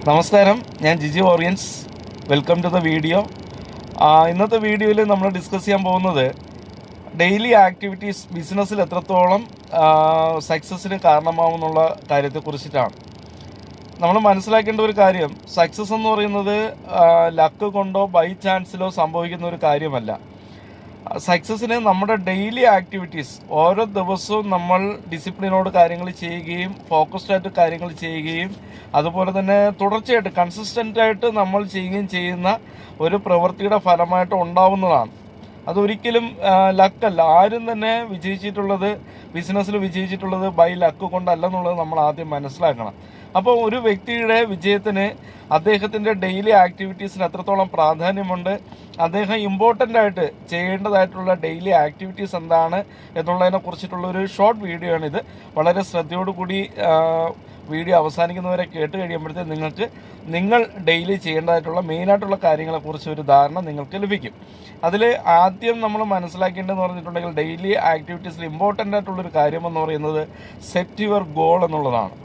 നമസ്കാരം, ഞാൻ Jiji Oriens. Welcome to the video. ഇന്നത്തെ വീഡിയോയിൽ നമ്മൾ ഡിസ്കസ് ചെയ്യാൻ പോകുന്നത് ഡെയിലി ആക്ടിവിറ്റീസ് ബിസിനസ്സിൽ എത്രത്തോളം സക്സസ്സിന് കാരണമാവുന്നുള്ള കാര്യത്തെക്കുറിച്ചിട്ടാണ്. നമ്മൾ മനസ്സിലാക്കേണ്ട ഒരു കാര്യം, സക്സസ് എന്ന് പറയുന്നത് ലക്ക് കൊണ്ടോ ബൈ ചാൻസിലോ സംഭവിക്കുന്ന ഒരു കാര്യമല്ല. സക്സസ്സിന് നമ്മുടെ ഡെയിലി ആക്ടിവിറ്റീസ്, ഓരോ ദിവസവും നമ്മൾ ഡിസിപ്ലിനോട് കാര്യങ്ങൾ ചെയ്യുകയും ഫോക്കസ്ഡ് ആയിട്ട് കാര്യങ്ങൾ ചെയ്യുകയും അതുപോലെ തന്നെ തുടർച്ചയായിട്ട് കൺസിസ്റ്റൻ്റായിട്ട് നമ്മൾ ചെയ്യുകയും ചെയ്യുന്ന ഒരു പ്രവൃത്തിയുടെ ഫലമായിട്ട് ഉണ്ടാവുന്നതാണ്. അതൊരിക്കലും ലക്കല്ല. ആരും തന്നെ ബിസിനസ്സിൽ വിജയിച്ചിട്ടുള്ളത് ബൈ ലക്ക് കൊണ്ടല്ലെന്നുള്ളത് നമ്മൾ ആദ്യം മനസ്സിലാക്കണം. അപ്പോൾ ഒരു വ്യക്തിയുടെ വിജയത്തിന് അദ്ദേഹത്തിൻ്റെ ഡെയിലി ആക്ടിവിറ്റീസിന് എത്രത്തോളം പ്രാധാന്യമുണ്ട്, അദ്ദേഹം ഇമ്പോർട്ടൻ്റ് ആയിട്ട് ചെയ്യേണ്ടതായിട്ടുള്ള ഡെയിലി ആക്ടിവിറ്റീസ് എന്താണ് എന്നുള്ളതിനെ കുറിച്ചിട്ടുള്ള ഒരു ഷോർട്ട് വീഡിയോ ആണിത്. വളരെ ശ്രദ്ധയോടുകൂടി വീഡിയോ അവസാനിക്കുന്നവരെ കേട്ട് കഴിയുമ്പോഴത്തേക്ക് നിങ്ങൾ ഡെയിലി ചെയ്യേണ്ടതായിട്ടുള്ള മെയിനായിട്ടുള്ള കാര്യങ്ങളെക്കുറിച്ച് ഒരു ധാരണ നിങ്ങൾക്ക് ലഭിക്കും. അതിൽ ആദ്യം നമ്മൾ മനസ്സിലാക്കേണ്ടതെന്ന് പറഞ്ഞിട്ടുണ്ടെങ്കിൽ ഡെയിലി ആക്ടിവിറ്റീസിൽ ഇമ്പോർട്ടൻ്റ് ആയിട്ടുള്ളൊരു കാര്യമെന്ന് പറയുന്നത് സെറ്റ് യുവർ ഗോൾ എന്നുള്ളതാണ്.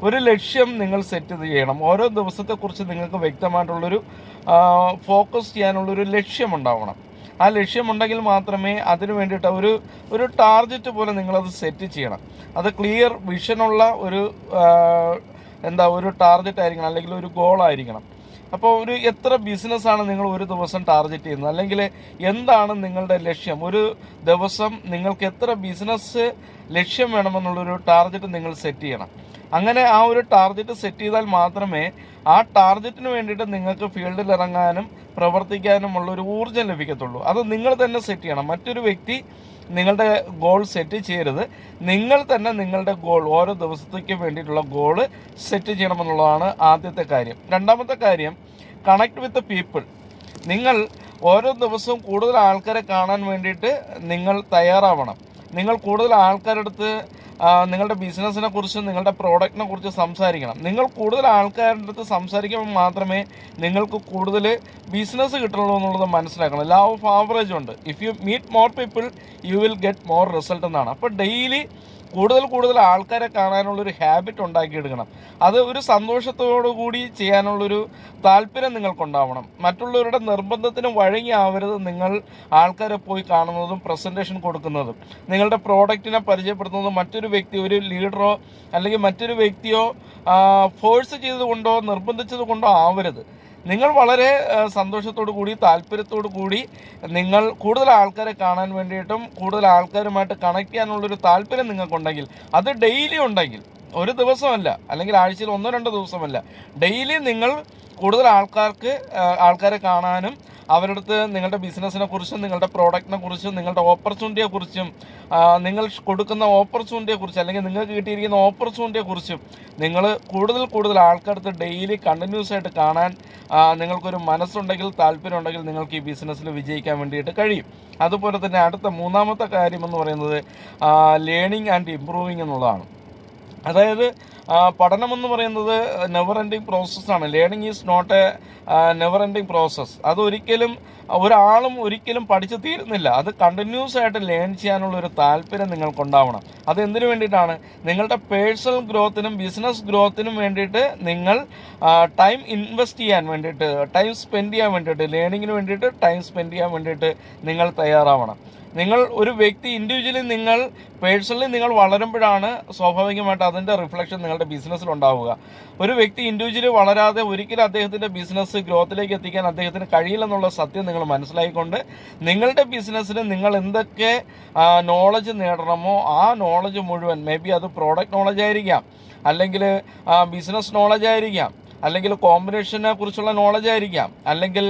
ഒരു ലക്ഷ്യം നിങ്ങൾ സെറ്റ് ചെയ്യണം. ഓരോ ദിവസത്തെക്കുറിച്ച് നിങ്ങൾക്ക് വ്യക്തമായിട്ടുള്ളൊരു ഫോക്കസ് ചെയ്യാനുള്ളൊരു ലക്ഷ്യമുണ്ടാവണം. ആ ലക്ഷ്യമുണ്ടെങ്കിൽ മാത്രമേ അതിന് വേണ്ടിയിട്ട് ഒരു ടാർഗറ്റ് പോലെ നിങ്ങളത് സെറ്റ് ചെയ്യണം. അത് ക്ലിയർ വിഷനുള്ള ഒരു ടാർഗറ്റ് ആയിരിക്കണം, അല്ലെങ്കിൽ ഒരു ഗോളായിരിക്കണം. അപ്പോൾ എത്ര ബിസിനസ്സാണ് നിങ്ങൾ ഒരു ദിവസം ടാർഗറ്റ് ചെയ്യുന്നത്, അല്ലെങ്കിൽ എന്താണ് നിങ്ങളുടെ ലക്ഷ്യം? ഒരു ദിവസം നിങ്ങൾക്ക് എത്ര ബിസിനസ് ലക്ഷ്യം വേണമെന്നുള്ളൊരു ടാർഗറ്റ് നിങ്ങൾ സെറ്റ് ചെയ്യണം. അങ്ങനെ ആ ഒരു ടാർഗറ്റ് സെറ്റ് ചെയ്താൽ മാത്രമേ ആ ടാർഗറ്റിന് വേണ്ടിയിട്ട് നിങ്ങൾക്ക് ഫീൽഡിൽ ഇറങ്ങാനും പ്രവർത്തിക്കാനുമുള്ള ഒരു ഊർജ്ജം ലഭിക്കത്തുള്ളൂ. അത് നിങ്ങൾ തന്നെ സെറ്റ് ചെയ്യണം. മറ്റൊരു വ്യക്തി നിങ്ങളുടെ ഗോൾ സെറ്റ് ചെയ്യരുത്. നിങ്ങൾ തന്നെ നിങ്ങളുടെ ഗോൾ, ഓരോ ദിവസത്തേക്ക് വേണ്ടിയിട്ടുള്ള ഗോള് സെറ്റ് ചെയ്യണമെന്നുള്ളതാണ് ആദ്യത്തെ കാര്യം. രണ്ടാമത്തെ കാര്യം, കണക്ട് വിത്ത് പീപ്പിൾ. നിങ്ങൾ ഓരോ ദിവസവും കൂടുതൽ ആൾക്കാരെ കാണാൻ വേണ്ടിയിട്ട് നിങ്ങൾ തയ്യാറാവണം. നിങ്ങൾ കൂടുതൽ ആൾക്കാരുടെ അടുത്ത് നിങ്ങളുടെ ബിസിനസ്സിനെ കുറിച്ച്, നിങ്ങളുടെ പ്രോഡക്റ്റിനെ കുറിച്ച് സംസാരിക്കണം. നിങ്ങൾ കൂടുതൽ ആൾക്കാരുടെ അടുത്ത് സംസാരിക്കുമ്പോൾ മാത്രമേ നിങ്ങൾക്ക് കൂടുതൽ ബിസിനസ് കിട്ടുള്ളൂ എന്നുള്ളത് മനസ്സിലാക്കണം. ലോ ഓഫ് ആവറേജ് ഉണ്ട്. If you meet more people you will get more result എന്നാണ്. അപ്പോൾ ഡെയിലി കൂടുതൽ ആൾക്കാരെ കാണാനുള്ളൊരു ഹാബിറ്റ് ഉണ്ടാക്കിയെടുക്കണം. അത് ഒരു സന്തോഷത്തോടു കൂടി ചെയ്യാനുള്ളൊരു താല്പര്യം നിങ്ങൾക്കുണ്ടാവണം. മറ്റുള്ളവരുടെ നിർബന്ധത്തിന് വഴങ്ങിയാവരുത് നിങ്ങൾ ആൾക്കാരെ പോയി കാണുന്നതും പ്രസൻറ്റേഷൻ കൊടുക്കുന്നതും. നിങ്ങളുടെ പ്രോഡക്റ്റിനെ പരിചയപ്പെടുത്തുന്നതും മറ്റൊരു വ്യക്തി, ഒരു ലീഡറോ അല്ലെങ്കിൽ മറ്റൊരു വ്യക്തിയോ ഫോഴ്സ് ചെയ്തുകൊണ്ടോ നിർബന്ധിച്ചത് കൊണ്ടോ ആവരുത്. നിങ്ങൾ വളരെ സന്തോഷത്തോടു കൂടി, താല്പര്യത്തോടു കൂടി, നിങ്ങൾ കൂടുതൽ ആൾക്കാരെ കാണാൻ വേണ്ടിയിട്ടും കൂടുതൽ ആൾക്കാരുമായിട്ട് കണക്ട് ചെയ്യാനുള്ളൊരു താല്പര്യം നിങ്ങൾക്കുണ്ടെങ്കിൽ, അത് ഡെയിലി ഉണ്ടെങ്കിൽ, ഒരു ദിവസമല്ല, അല്ലെങ്കിൽ ആഴ്ചയിൽ 1-2 ദിവസമല്ല, ഡെയിലി നിങ്ങൾ കൂടുതൽ ആൾക്കാരെ കാണാനും അവരുടെ അടുത്ത് നിങ്ങളുടെ ബിസിനസ്സിനെ കുറിച്ചും നിങ്ങളുടെ പ്രോഡക്റ്റിനെ കുറിച്ചും നിങ്ങളുടെ ഓപ്പർച്യൂണിറ്റിയെക്കുറിച്ചും നിങ്ങൾ കൊടുക്കുന്ന ഓപ്പർച്യൂണിറ്റിയെക്കുറിച്ചും അല്ലെങ്കിൽ നിങ്ങൾക്ക് കിട്ടിയിരിക്കുന്ന ഓപ്പർച്യൂണിറ്റിയെക്കുറിച്ചും നിങ്ങൾ കൂടുതൽ ആൾക്കാർക്ക് ഡെയിലി കണ്ടിന്യൂസ് ആയിട്ട് കാണാൻ നിങ്ങൾക്കൊരു മനസ്സുണ്ടെങ്കിൽ, താല്പര്യമുണ്ടെങ്കിൽ നിങ്ങൾക്ക് ഈ ബിസിനസ്സിൽ വിജയിക്കാൻ വേണ്ടിയിട്ട് കഴിയും. അതുപോലെ തന്നെ അടുത്ത മൂന്നാമത്തെ കാര്യമെന്ന് പറയുന്നത് ലേണിംഗ് ആൻഡ് ഇംപ്രൂവിങ് എന്നുള്ളതാണ്. അതായത് പഠനമെന്ന് പറയുന്നത് നെവർ എൻഡിങ് പ്രോസസ്സാണ്. Learning is not a never ending process. ഒരാളും ഒരിക്കലും പഠിച്ചു തീരുന്നില്ല. അത് കണ്ടിന്യൂസ് ആയിട്ട് ലേൺ ചെയ്യാനുള്ളൊരു താല്പര്യം നിങ്ങൾക്കുണ്ടാവണം. അത് എന്തിനു വേണ്ടിയിട്ടാണ്? നിങ്ങളുടെ പേഴ്സണൽ ഗ്രോത്തിനും ബിസിനസ് ഗ്രോത്തിനും വേണ്ടിയിട്ട് നിങ്ങൾ ടൈം ഇൻവെസ്റ്റ് ചെയ്യാൻ വേണ്ടിയിട്ട്, ടൈം സ്പെൻഡ് ചെയ്യാൻ വേണ്ടിയിട്ട്, ലേണിങ്ങിന് വേണ്ടിയിട്ട് ടൈം സ്പെൻഡ് ചെയ്യാൻ വേണ്ടിയിട്ട് നിങ്ങൾ തയ്യാറാവണം. നിങ്ങൾ ഒരു വ്യക്തി ഇൻഡിവിജ്വലി, നിങ്ങൾ പേഴ്സണലി നിങ്ങൾ വളരുമ്പോഴാണ് സ്വാഭാവികമായിട്ട് അതിൻ്റെ റിഫ്ലക്ഷൻ നിങ്ങളുടെ ബിസിനസ്സിൽ ഉണ്ടാവുക. ഒരു വ്യക്തി ഇൻഡിവിജ്വലി വളരാതെ ഒരിക്കലും അദ്ദേഹത്തിൻ്റെ ബിസിനസ് ഗ്രോത്തിലേക്ക് എത്തിക്കാൻ അദ്ദേഹത്തിന് കഴിയില്ലെന്നുള്ള സത്യം നിങ്ങൾ മനസ്സിലാക്കിക്കൊണ്ട് നിങ്ങളുടെ ബിസിനസ്സിന് നിങ്ങൾ എന്തൊക്കെ നോളജ് നേടണമോ ആ നോളജ് മുഴുവൻ, മേ ബി അത് പ്രോഡക്റ്റ് നോളജ് ആയിരിക്കാം, അല്ലെങ്കിൽ ബിസിനസ് നോളജ് ആയിരിക്കാം, അല്ലെങ്കിൽ കോമ്പിനേഷനെ കുറിച്ചുള്ള നോളജ് ആയിരിക്കാം, അല്ലെങ്കിൽ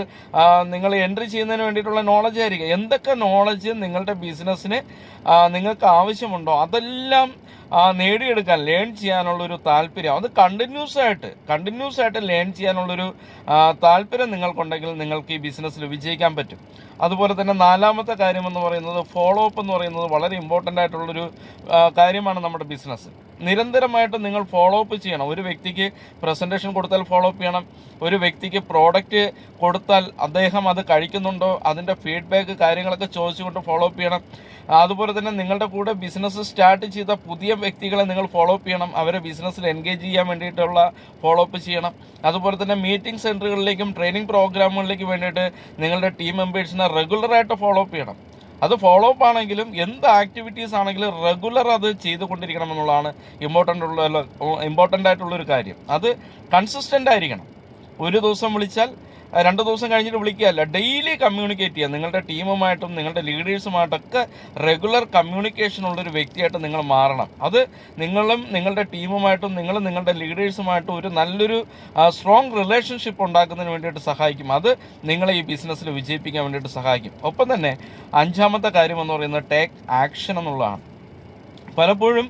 നിങ്ങൾ എൻട്രി ചെയ്യുന്നതിന് വേണ്ടിയിട്ടുള്ള നോളജ് ആയിരിക്കാം. എന്തൊക്കെ നോളജ് നിങ്ങളുടെ ബിസിനസ്സിന് നിങ്ങൾക്ക് ആവശ്യമുണ്ടോ അതെല്ലാം നേടിയെടുക്കാൻ, ലേൺ ചെയ്യാനുള്ളൊരു താല്പര്യം, അത് കണ്ടിന്യൂസ് ആയിട്ട് ലേൺ ചെയ്യാനുള്ളൊരു താല്പര്യം നിങ്ങൾക്കുണ്ടെങ്കിൽ നിങ്ങൾക്ക് ഈ ബിസിനസ്സിൽ വിജയിക്കാൻ പറ്റും. അതുപോലെ തന്നെ നാലാമത്തെ കാര്യമെന്ന് പറയുന്നത് ഫോളോ അപ്പ് എന്ന് പറയുന്നത് വളരെ ഇമ്പോർട്ടൻ്റ് ആയിട്ടുള്ളൊരു കാര്യമാണ് നമ്മുടെ ബിസിനസ്. നിരന്തരമായിട്ട് നിങ്ങൾ ഫോളോ അപ്പ് ചെയ്യണം. ഒരു വ്യക്തിക്ക് പ്രസൻറ്റേഷൻ കൊടുത്താൽ ഫോളോ അപ്പ് ചെയ്യണം. ഒരു വ്യക്തിക്ക് പ്രോഡക്റ്റ് കൊടുത്താൽ അദ്ദേഹം അത് കഴിക്കുന്നുണ്ടോ അതിൻ്റെ ഫീഡ്ബാക്ക് കാര്യങ്ങളൊക്കെ ചോദിച്ചുകൊണ്ട് ഫോളോ അപ്പ് ചെയ്യണം. അതുപോലെ തന്നെ നിങ്ങളുടെ കൂടെ ബിസിനസ് സ്റ്റാർട്ട് ചെയ്ത പുതിയ വ്യക്തികളെ നിങ്ങൾ ഫോളോ അപ്പ് ചെയ്യണം. അവരെ ബിസിനസ്സിൽ എൻഗേജ് ചെയ്യാൻ വേണ്ടിയിട്ടുള്ള ഫോളോ അപ്പ് ചെയ്യണം. അതുപോലെ തന്നെ മീറ്റിംഗ് സെൻറ്ററുകളിലേക്കും ട്രെയിനിങ് പ്രോഗ്രാമുകളിലേക്കും വേണ്ടിയിട്ട് നിങ്ങളുടെ ടീം മെമ്പേഴ്സിനെ റെഗുലറായിട്ട് ഫോളോ അപ്പ് ചെയ്യണം. അത് ഫോളോ അപ്പ് ആണെങ്കിലും എന്ത് ആക്ടിവിറ്റീസ് ആണെങ്കിലും റെഗുലർ അത് ചെയ്തുകൊണ്ടിരിക്കണം എന്നുള്ളതാണ് ഇമ്പോർട്ടൻ്റ് ആയിട്ടുള്ളൊരു കാര്യം. അത് കൺസിസ്റ്റൻ്റ് ആയിരിക്കണം. ഒരു ദിവസം വിളിച്ചാൽ 2 ദിവസം കഴിഞ്ഞിട്ട് വിളിക്കുകയല്ല, ഡെയിലി കമ്മ്യൂണിക്കേറ്റ് ചെയ്യുക. നിങ്ങളുടെ ടീമുമായിട്ടും നിങ്ങളുടെ ലീഡേഴ്സുമായിട്ടൊക്കെ റെഗുലർ കമ്മ്യൂണിക്കേഷൻ ഉള്ളൊരു വ്യക്തിയായിട്ട് നിങ്ങൾ മാറണം. അത് നിങ്ങളും നിങ്ങളുടെ ടീമുമായിട്ടും നിങ്ങളും നിങ്ങളുടെ ലീഡേഴ്സുമായിട്ടും ഒരു നല്ലൊരു സ്ട്രോങ് റിലേഷൻഷിപ്പ് ഉണ്ടാക്കുന്നതിന് വേണ്ടിയിട്ട് സഹായിക്കും. അത് നിങ്ങളെ ഈ ബിസിനസ്സിൽ വിജയിപ്പിക്കാൻ വേണ്ടിയിട്ട് സഹായിക്കും. ഒപ്പം തന്നെ 5ാമത്തെ കാര്യം എന്ന് പറയുന്നത് ടേക്ക് ആക്ഷൻ എന്നുള്ളതാണ്. പലപ്പോഴും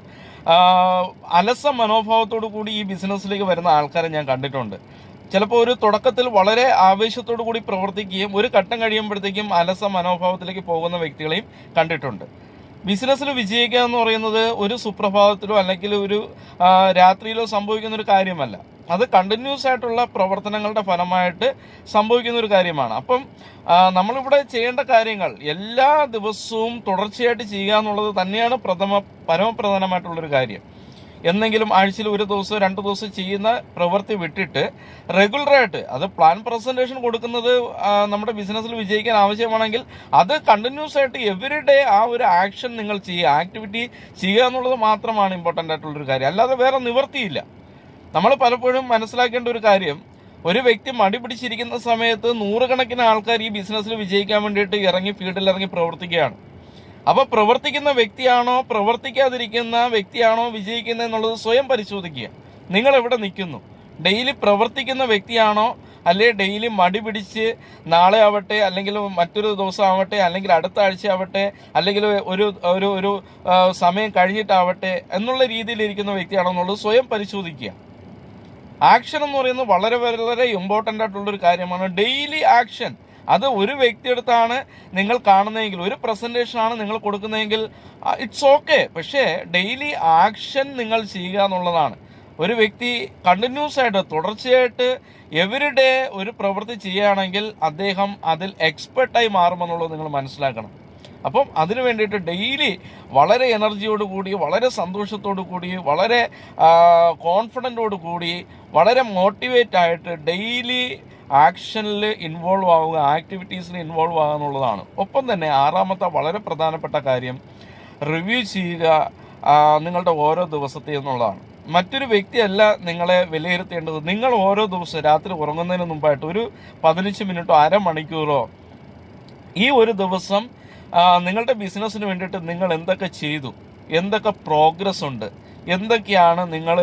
അലസ മനോഭാവത്തോടു കൂടി ഈ ബിസിനസ്സിലേക്ക് വരുന്ന ആൾക്കാരെ ഞാൻ കണ്ടിട്ടുണ്ട്. ചിലപ്പോൾ ഒരു തുടക്കത്തിൽ വളരെ ആവേശത്തോടു കൂടി പ്രവർത്തിക്കുകയും ഒരു ഘട്ടം കഴിയുമ്പോഴത്തേക്കും അലസ മനോഭാവത്തിലേക്ക് പോകുന്ന വ്യക്തികളെയും കണ്ടിട്ടുണ്ട്. ബിസിനസ്സിൽ വിജയിക്കുക എന്ന് പറയുന്നത് ഒരു സുപ്രഭാതത്തിലോ അല്ലെങ്കിൽ ഒരു രാത്രിയിലോ സംഭവിക്കുന്ന ഒരു കാര്യമല്ല. അത് കണ്ടിന്യൂസ് ആയിട്ടുള്ള പ്രവർത്തനങ്ങളുടെ ഫലമായിട്ട് സംഭവിക്കുന്ന ഒരു കാര്യമാണ്. അപ്പം നമ്മളിവിടെ ചെയ്യേണ്ട കാര്യങ്ങൾ എല്ലാ ദിവസവും തുടർച്ചയായിട്ട് ചെയ്യുക എന്നുള്ളത് തന്നെയാണ് പരമപ്രധാനമായിട്ടുള്ളൊരു കാര്യം. എന്നെങ്കിലും ആഴ്ചയിൽ 1 ദിവസം 2 ദിവസം ചെയ്യുന്ന പ്രവൃത്തി വിട്ടിട്ട് റെഗുലറായിട്ട് അത് പ്ലാൻ പ്രസൻറ്റേഷൻ കൊടുക്കുന്നത് നമ്മുടെ ബിസിനസ്സിൽ വിജയിക്കാൻ ആവശ്യമാണെങ്കിൽ അത് കണ്ടിന്യൂസ് ആയിട്ട് എവറി ആ ഒരു ആക്ഷൻ നിങ്ങൾ ചെയ്യുക, ആക്ടിവിറ്റി ചെയ്യുക എന്നുള്ളത് മാത്രമാണ് ഇമ്പോർട്ടൻ്റ് ആയിട്ടുള്ളൊരു കാര്യം. അല്ലാതെ വേറെ നിവൃത്തിയില്ല. നമ്മൾ പലപ്പോഴും മനസ്സിലാക്കേണ്ട ഒരു കാര്യം, ഒരു വ്യക്തി മടി പിടിച്ചിരിക്കുന്ന സമയത്ത് 100 കണക്കിന് ആൾക്കാർ ഈ ബിസിനസ്സിൽ വിജയിക്കാൻ വേണ്ടിയിട്ട് ഫീൽഡിൽ ഇറങ്ങി പ്രവർത്തിക്കുകയാണ്. അപ്പോൾ പ്രവർത്തിക്കുന്ന വ്യക്തിയാണോ പ്രവർത്തിക്കാതിരിക്കുന്ന വ്യക്തിയാണോ വിജയിക്കുന്നത് എന്നുള്ളത് സ്വയം പരിശോധിക്കുക. നിങ്ങൾ എവിടെ നിൽക്കുന്നു? ഡെയിലി പ്രവർത്തിക്കുന്ന വ്യക്തിയാണോ, അല്ലെ ഡെയിലി മടി പിടിച്ച് നാളെ ആവട്ടെ, അല്ലെങ്കിൽ മറ്റൊരു ദിവസം ആവട്ടെ, അല്ലെങ്കിൽ അടുത്ത ആഴ്ച ആവട്ടെ, അല്ലെങ്കിൽ ഒരു സമയം കഴിഞ്ഞിട്ടാവട്ടെ എന്നുള്ള രീതിയിലിരിക്കുന്ന വ്യക്തിയാണോ എന്നുള്ളത് സ്വയം പരിശോധിക്കുക. ആക്ഷൻ എന്ന് പറയുന്നത് വളരെ വളരെ ഇമ്പോർട്ടൻ്റ് ആയിട്ടുള്ളൊരു കാര്യമാണ്. Daily action. അത് ഒരു വ്യക്തിയെടുത്താണ് നിങ്ങൾ കാണുന്നതെങ്കിൽ, ഒരു പ്രസൻറ്റേഷനാണ് നിങ്ങൾ കൊടുക്കുന്നതെങ്കിൽ ഇറ്റ്സ് ഓക്കെ. പക്ഷേ ഡെയിലി ആക്ഷൻ നിങ്ങൾ ചെയ്യുക എന്നുള്ളതാണ്. ഒരു വ്യക്തി കണ്ടിന്യൂസ് ആയിട്ട് തുടർച്ചയായിട്ട് എവറി ഡേ ഒരു പ്രവൃത്തി ചെയ്യുകയാണെങ്കിൽ അദ്ദേഹം അതിൽ എക്സ്പെർട്ടായി മാറുമെന്നുള്ളത് നിങ്ങൾ മനസ്സിലാക്കണം. അപ്പം അതിനു വേണ്ടിയിട്ട് ഡെയിലി വളരെ എനർജിയോട് കൂടി, വളരെ സന്തോഷത്തോടു കൂടി, വളരെ കോൺഫിഡൻറ്റോട് കൂടി, വളരെ മോട്ടിവേറ്റ് ആയിട്ട് ഡെയിലി ആക്ഷനിൽ ഇൻവോൾവ് ആവുക, ആക്ടിവിറ്റീസിൽ ഇൻവോൾവ് ആവുക എന്നുള്ളതാണ്. ഒപ്പം തന്നെ 6ാമത്തെ വളരെ പ്രധാനപ്പെട്ട കാര്യം റിവ്യൂ ചെയ്യുക നിങ്ങളുടെ ഓരോ ദിവസത്തെ എന്നുള്ളതാണ്. മറ്റൊരു വ്യക്തിയല്ല നിങ്ങളെ വിലയിരുത്തേണ്ടത്. നിങ്ങൾ ഓരോ ദിവസവും രാത്രി ഉറങ്ങുന്നതിന് മുമ്പായിട്ട് ഒരു 15 മിനിറ്റോ അരമണിക്കൂറോ ഈ ഒരു ദിവസം നിങ്ങളുടെ ബിസിനസ്സിന് വേണ്ടിയിട്ട് നിങ്ങൾ എന്തൊക്കെ ചെയ്തു, എന്തൊക്കെ പ്രോഗ്രസ് ഉണ്ട്, എന്തൊക്കെയാണ് നിങ്ങൾ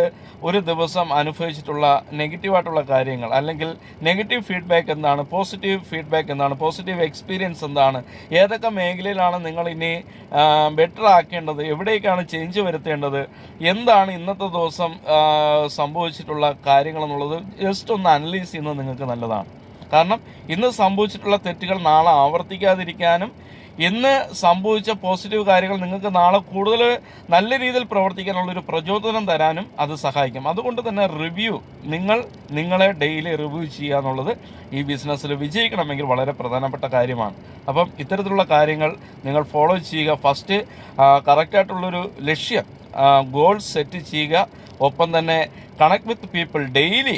ഒരു ദിവസം അനുഭവിച്ചിട്ടുള്ള നെഗറ്റീവായിട്ടുള്ള കാര്യങ്ങൾ, അല്ലെങ്കിൽ നെഗറ്റീവ് ഫീഡ്ബാക്ക് എന്താണ്, പോസിറ്റീവ് ഫീഡ്ബാക്ക് എന്താണ്, പോസിറ്റീവ് എക്സ്പീരിയൻസ് എന്താണ്, ഏതൊക്കെ മേഖലയിലാണ് നിങ്ങൾ ഇനി ബെറ്റർ ആക്കേണ്ടത്, എവിടേക്കാണ് ചേഞ്ച് വരുത്തേണ്ടത്, എന്താണ് ഇന്നത്തെ ദിവസം സംഭവിച്ചിട്ടുള്ള കാര്യങ്ങൾ എന്നുള്ളത് ജസ്റ്റ് ഒന്ന് അനലൈസ് ചെയ്യുന്നത് നിങ്ങൾക്ക് നല്ലതാണ്. കാരണം ഇന്ന് സംഭവിച്ചിട്ടുള്ള തെറ്റുകൾ നാളെ ആവർത്തിക്കാതിരിക്കാനും ഇന്ന് സംഭവിച്ച പോസിറ്റീവ് കാര്യങ്ങൾ നിങ്ങൾക്ക് നാളെ കൂടുതൽ നല്ല രീതിയിൽ പ്രവർത്തിക്കാനുള്ളൊരു പ്രചോദനം തരാനും അത് സഹായിക്കും. അതുകൊണ്ട് തന്നെ നിങ്ങളെ ഡെയിലി റിവ്യൂ ചെയ്യുക എന്നുള്ളത് ഈ ബിസിനസ്സിൽ വിജയിക്കണമെങ്കിൽ വളരെ പ്രധാനപ്പെട്ട കാര്യമാണ്. അപ്പം ഇത്തരത്തിലുള്ള കാര്യങ്ങൾ നിങ്ങൾ ഫോളോ ചെയ്യുക. ഫസ്റ്റ് കറക്റ്റായിട്ടുള്ളൊരു ലക്ഷ്യം, ഗോൾ സെറ്റ് ചെയ്യുക. ഒപ്പം തന്നെ കണക്ട് വിത്ത് പീപ്പിൾ. ഡെയിലി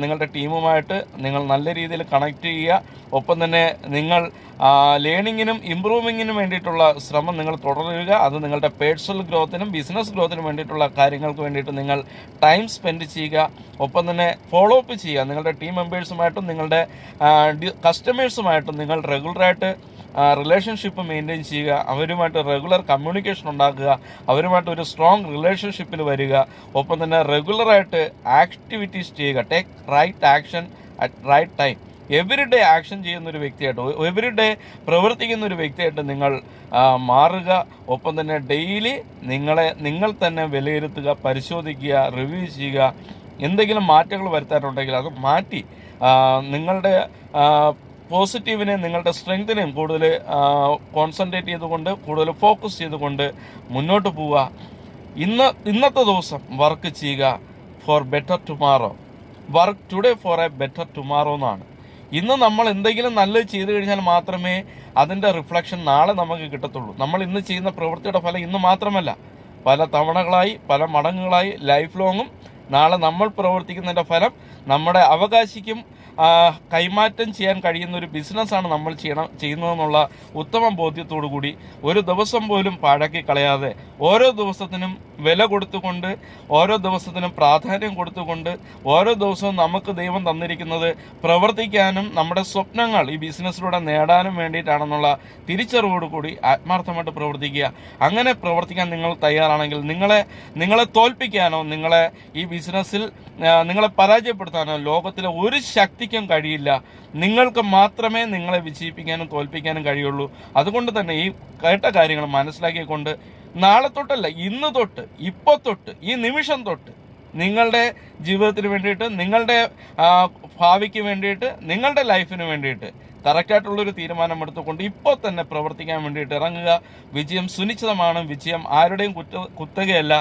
നിങ്ങളുടെ ടീമുമായിട്ട് നിങ്ങൾ നല്ല രീതിയിൽ കണക്ട് ചെയ്യുക. ഒപ്പം തന്നെ നിങ്ങൾ ലേണിങ്ങിനും ഇമ്പ്രൂവിങ്ങിനും വേണ്ടിയിട്ടുള്ള ശ്രമം നിങ്ങൾ തുടരുക. അത് നിങ്ങളുടെ പേഴ്സണൽ ഗ്രോത്തിനും ബിസിനസ് ഗ്രോത്തിനും വേണ്ടിയിട്ടുള്ള കാര്യങ്ങൾക്ക് വേണ്ടിയിട്ട് നിങ്ങൾ ടൈം സ്പെൻഡ് ചെയ്യുക. ഒപ്പം തന്നെ ഫോളോ അപ്പ് ചെയ്യുക. നിങ്ങളുടെ ടീം മെമ്പേഴ്സുമായിട്ടും നിങ്ങളുടെ കസ്റ്റമേഴ്സുമായിട്ടും നിങ്ങൾ റെഗുലറായിട്ട് റിലേഷൻഷിപ്പ് മെയിൻറ്റെയിൻ ചെയ്യുക. അവരുമായിട്ട് റെഗുലർ കമ്മ്യൂണിക്കേഷൻ ഉണ്ടാക്കുക. അവരുമായിട്ട് ഒരു സ്ട്രോങ് റിലേഷൻഷിപ്പിൽ വരിക. ഒപ്പം തന്നെ റെഗുലറായിട്ട് ആക്ടിവിറ്റീസ് ചെയ്യുക. Take right action at right time. Every day action ചെയ്യുന്ന ഒരു വ്യക്തിയായിട്ട്, എവറി ഡേ പ്രവർത്തിക്കുന്ന ഒരു വ്യക്തിയായിട്ട് നിങ്ങൾ മാറുക. ഒപ്പം തന്നെ ഡെയിലി നിങ്ങൾ തന്നെ വിലയിരുത്തുക, പരിശോധിക്കുക, റിവ്യൂ ചെയ്യുക. എന്തെങ്കിലും മാറ്റങ്ങൾ വരുത്താനുണ്ടെങ്കിൽ അത് മാറ്റി നിങ്ങളുടെ പോസിറ്റീവിനെ നിങ്ങളുടെ സ്ട്രെങ്തിനെയും കൂടുതൽ കോൺസെൻട്രേറ്റ് ചെയ്തുകൊണ്ട്, കൂടുതൽ ഫോക്കസ് ചെയ്തുകൊണ്ട് മുന്നോട്ട് പോവുക. ഇന്നത്തെ ദിവസം വർക്ക് ചെയ്യുക four better tomorrow. Work today four A better tomorrow എന്നാണ്. ഇന്ന് നമ്മൾ എന്തെങ്കിലും നല്ലത് ചെയ്തു കഴിഞ്ഞാൽ മാത്രമേ അതിൻ്റെ റിഫ്ലക്ഷൻ നാളെ നമുക്ക് കിട്ടത്തുള്ളൂ. നമ്മൾ ഇന്ന് ചെയ്യുന്ന പ്രവൃത്തിയുടെ ഫലം ഇന്ന് മാത്രമല്ല, പല തവണകളായി, പല മടങ്ങുകളായി, ലൈഫ് ലോങ്ങും നാളെ നമ്മൾ പ്രവർത്തിക്കുന്നതിൻ്റെ ഫലം നമ്മുടെ അവകാശിക്കും കൈമാറ്റം ചെയ്യാൻ കഴിയുന്ന ഒരു ബിസിനസ്സാണ് നമ്മൾ ചെയ്യുന്നതെന്നുള്ള ഉത്തമ ബോധ്യത്തോടു കൂടി ഒരു ദിവസം പോലും പാഴാക്കി കളയാതെ ഓരോ ദിവസത്തിനും വില കൊടുത്തുകൊണ്ട്, ഓരോ ദിവസത്തിനും പ്രാധാന്യം കൊടുത്തുകൊണ്ട്, ഓരോ ദിവസവും നമുക്ക് ദൈവം തന്നിരിക്കുന്നത് പ്രവർത്തിക്കാനും നമ്മുടെ സ്വപ്നങ്ങൾ ഈ ബിസിനസ്സിലൂടെ നേടാനും വേണ്ടിയിട്ടാണെന്നുള്ള തിരിച്ചറിവോടുകൂടി ആത്മാർത്ഥമായിട്ട് പ്രവർത്തിക്കുക. അങ്ങനെ പ്രവർത്തിക്കാൻ നിങ്ങൾ തയ്യാറാണെങ്കിൽ നിങ്ങളെ തോൽപ്പിക്കാനോ നിങ്ങളെ ഈ ബിസിനസ്സിൽ നിങ്ങളെ പരാജയപ്പെടുത്താനോ ലോകത്തിലെ ഒരു ശക്തിക്കും കഴിയില്ല. നിങ്ങൾക്ക് മാത്രമേ നിങ്ങളെ വിജയിപ്പിക്കാനും തോൽപ്പിക്കാനും കഴിയുള്ളൂ. അതുകൊണ്ട് തന്നെ ഈ കേട്ട കാര്യങ്ങൾ മനസ്സിലാക്കിക്കൊണ്ട് നാളെ തൊട്ടല്ല, ഇന്ന് തൊട്ട്, ഇപ്പോൾ തൊട്ട്, ഈ നിമിഷം തൊട്ട് നിങ്ങളുടെ ജീവിതത്തിന് വേണ്ടിയിട്ട്, നിങ്ങളുടെ ഭാവിക്ക് വേണ്ടിയിട്ട്, നിങ്ങളുടെ ലൈഫിന് വേണ്ടിയിട്ട് കറക്റ്റായിട്ടുള്ളൊരു തീരുമാനം എടുത്തുകൊണ്ട് ഇപ്പോൾ തന്നെ പ്രവർത്തിക്കാൻ വേണ്ടിയിട്ട് ഇറങ്ങുക. വിജയം സുനിശ്ചിതമാണ്. വിജയം ആരുടെയും കുത്തകയല്ല.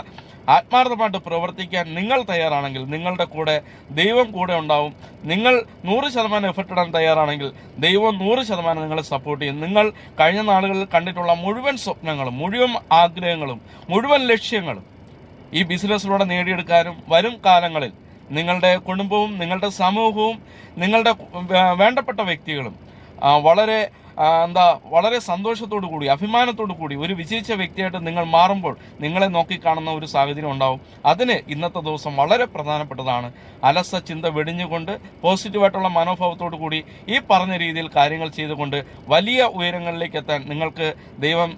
ആത്മാർത്ഥമായിട്ട് പ്രവർത്തിക്കാൻ നിങ്ങൾ തയ്യാറാണെങ്കിൽ നിങ്ങളുടെ കൂടെ ദൈവം കൂടെ ഉണ്ടാവും. നിങ്ങൾ 100% എഫർട്ട് ഇടാൻ തയ്യാറാണെങ്കിൽ ദൈവം 100% നിങ്ങളെ സപ്പോർട്ട് ചെയ്യും. നിങ്ങൾ കഴിഞ്ഞ നാളുകളിൽ കണ്ടിട്ടുള്ള മുഴുവൻ സ്വപ്നങ്ങളും, മുഴുവൻ ആഗ്രഹങ്ങളും, മുഴുവൻ ലക്ഷ്യങ്ങളും ഈ ബിസിനസ്സിലൂടെ നേടിയെടുക്കാനും വരും കാലങ്ങളിൽ നിങ്ങളുടെ കുടുംബവും നിങ്ങളുടെ സമൂഹവും നിങ്ങളുടെ വേണ്ടപ്പെട്ട വ്യക്തികളും വളരെ സന്തോഷത്തോടു കൂടി, അഭിമാനത്തോടു കൂടി ഒരു വിജയിച്ച വ്യക്തിയായിട്ട് നിങ്ങൾ മാറുമ്പോൾ നിങ്ങളെ നോക്കിക്കാണുന്ന ഒരു സാഹചര്യം ഉണ്ടാവും. അതിന് ഇന്നത്തെ ദിവസം വളരെ പ്രധാനപ്പെട്ടതാണ്. അലസ ചിന്ത വെടിഞ്ഞുകൊണ്ട് പോസിറ്റീവായിട്ടുള്ള മനോഭാവത്തോടു കൂടി ഈ പറഞ്ഞ രീതിയിൽ കാര്യങ്ങൾ ചെയ്തുകൊണ്ട് വലിയ ഉയരങ്ങളിലേക്ക് എത്താൻ നിങ്ങൾക്ക് ദൈവം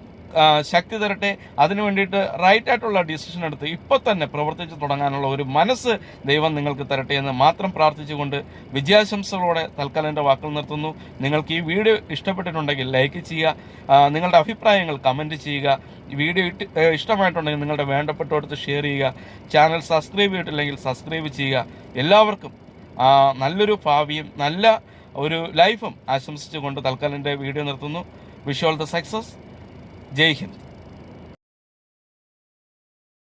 ശക്തി തരട്ടെ. അതിനു വേണ്ടിയിട്ട് റൈറ്റായിട്ടുള്ള ഡിസിഷൻ എടുത്ത് ഇപ്പോൾ തന്നെ പ്രവർത്തിച്ച് തുടങ്ങാനുള്ള ഒരു മനസ്സ് ദൈവം നിങ്ങൾക്ക് തരട്ടെ എന്ന് മാത്രം പ്രാർത്ഥിച്ചുകൊണ്ട് വിജയാശംസകളോടെ തൽക്കാലം എൻ്റെ വാക്കുകൾ നിർത്തുന്നു. നിങ്ങൾക്ക് ഈ വീഡിയോ ഇഷ്ടപ്പെട്ടിട്ടുണ്ടെങ്കിൽ ലൈക്ക് ചെയ്യുക, നിങ്ങളുടെ അഭിപ്രായങ്ങൾ കമൻറ്റ് ചെയ്യുക. ഈ വീഡിയോ ഇഷ്ടമായിട്ടുണ്ടെങ്കിൽ നിങ്ങളുടെ വേണ്ടപ്പെട്ടവർക്ക് ഷെയർ ചെയ്യുക. ചാനൽ സബ്സ്ക്രൈബ് ചെയ്തിട്ടില്ലെങ്കിൽ സബ്സ്ക്രൈബ് ചെയ്യുക. എല്ലാവർക്കും നല്ലൊരു ഭാവിയും നല്ല ഒരു ലൈഫും ആശംസിച്ചുകൊണ്ട് തൽക്കാലം എൻ്റെ വീഡിയോ നിർത്തുന്നു. Wish all the success. Jai Hind.